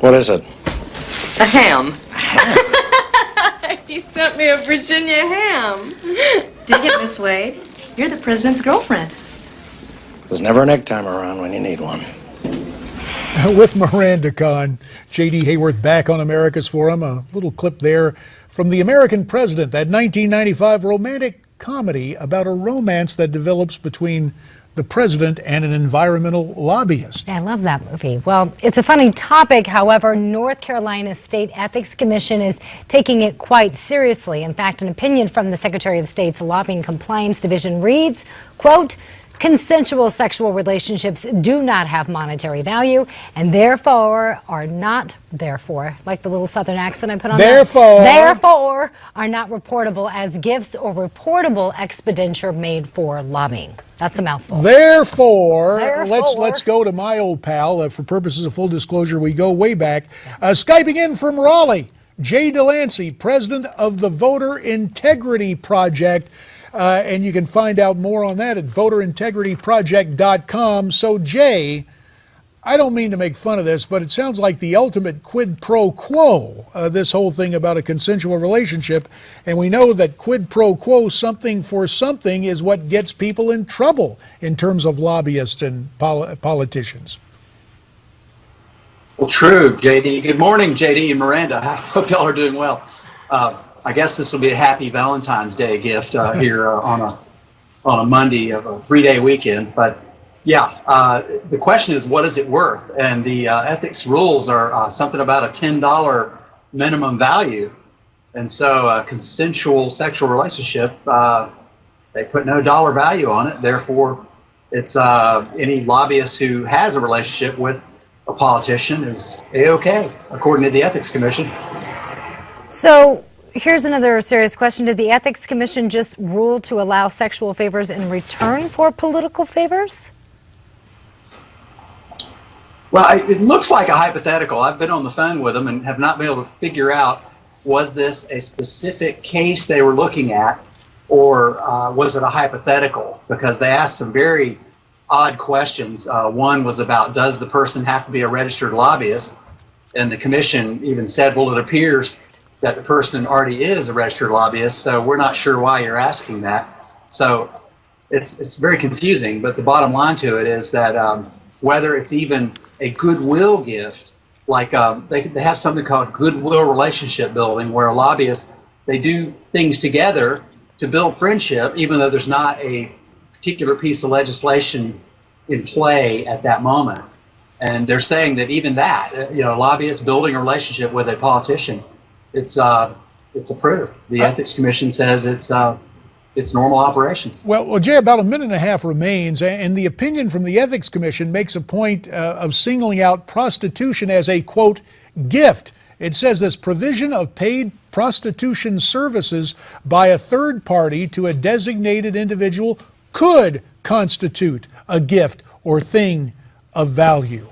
What is it? A ham. He sent me a Virginia ham. Dig it, Miss Wade. You're the president's girlfriend. There's never an egg timer around when you need one. With Miranda Kahn, J.D. Hayworth back on America's Forum. A little clip there from The American President, that 1995 romantic comedy about a romance that develops between the president and an environmental lobbyist. I love that movie. Well, it's a funny topic. However, North Carolina's State Ethics Commission is taking it quite seriously. In fact, an opinion from the Secretary of State's Lobbying Compliance Division reads, quote, consensual sexual relationships do not have monetary value and therefore are not, like the little southern accent I put on therefore are not reportable as gifts or reportable expenditure made for lobbying. That's a mouthful. Therefore. Let's go to my old pal. For purposes of full disclosure, we go way back. Skyping in from Raleigh, Jay DeLancy, president of the Voter Integrity Project. And you can find out more on that at voterintegrityproject.com. So, Jay, I don't mean to make fun of this, but it sounds like the ultimate quid pro quo, this whole thing about a consensual relationship. And we know that quid pro quo, something for something, is what gets people in trouble in terms of lobbyists and politicians. Well, true, JD. Good morning, JD and Miranda. I hope y'all are doing well. I guess this will be a happy Valentine's Day gift here on a Monday of a 3-day weekend. But yeah, the question is, what is it worth? And the ethics rules are something about a $10 minimum value. And so a consensual sexual relationship, they put no dollar value on it. Therefore, it's any lobbyist who has a relationship with a politician is A-OK, according to the Ethics Commission. So here's another serious question. Did the Ethics Commission just rule to allow sexual favors in return for political favors? Well, it looks like a hypothetical. I've been on the phone with them and have not been able to figure out, was this a specific case they were looking at, or was it a hypothetical? Because they asked some very odd questions. One was about, does the person have to be a registered lobbyist? And the commission even said, well, it appears that the person already is a registered lobbyist, so we're not sure why you're asking that. So it's very confusing, but the bottom line to it is that whether it's even a goodwill gift, like they have something called goodwill relationship building, where a lobbyist, they do things together to build friendship, even though there's not a particular piece of legislation in play at that moment. And they're saying that even that, lobbyists building a relationship with a politician, it's approved. The Ethics Commission says it's normal operations. Well, Jay, about a minute and a half remains, and the opinion from the Ethics Commission makes a point of singling out prostitution as a, quote, gift. It says this: provision of paid prostitution services by a third party to a designated individual could constitute a gift or thing of value.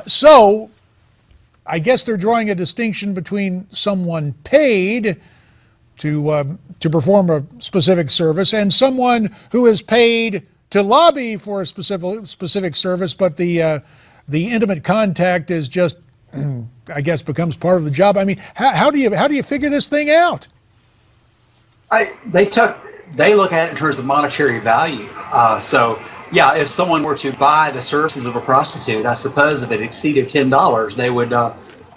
So I guess they're drawing a distinction between someone paid to perform a specific service and someone who is paid to lobby for a specific service, but the intimate contact is just, I guess, becomes part of the job. I mean, how do you figure this thing out? They look at it in terms of monetary value. So yeah, if someone were to buy the services of a prostitute, I suppose if it exceeded $10, they would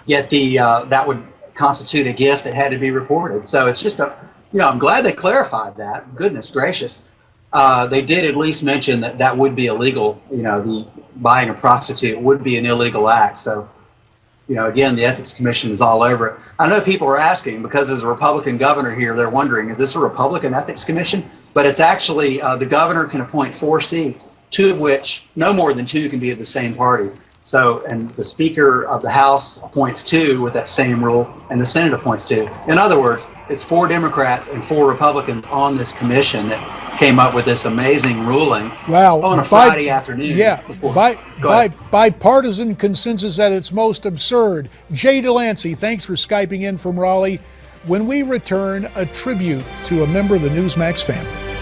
get that would constitute a gift that had to be reported. So it's just I'm glad they clarified that. Goodness gracious. They did at least mention that would be illegal. The buying a prostitute would be an illegal act. So, again, the Ethics Commission is all over it. I know people are asking, because there's a Republican governor here, they're wondering, is this a Republican Ethics Commission? But it's actually, the governor can appoint 4 seats, 2 of which, no more than 2 can be of the same party. So, and the Speaker of the House appoints 2 with that same rule, and the Senate appoints 2. In other words, it's 4 Democrats and 4 Republicans on this commission that came up with this amazing ruling on a Friday afternoon. Yeah, bipartisan consensus at its most absurd. Jay DeLancy, thanks for Skyping in from Raleigh. When we return, a tribute to a member of the Newsmax family.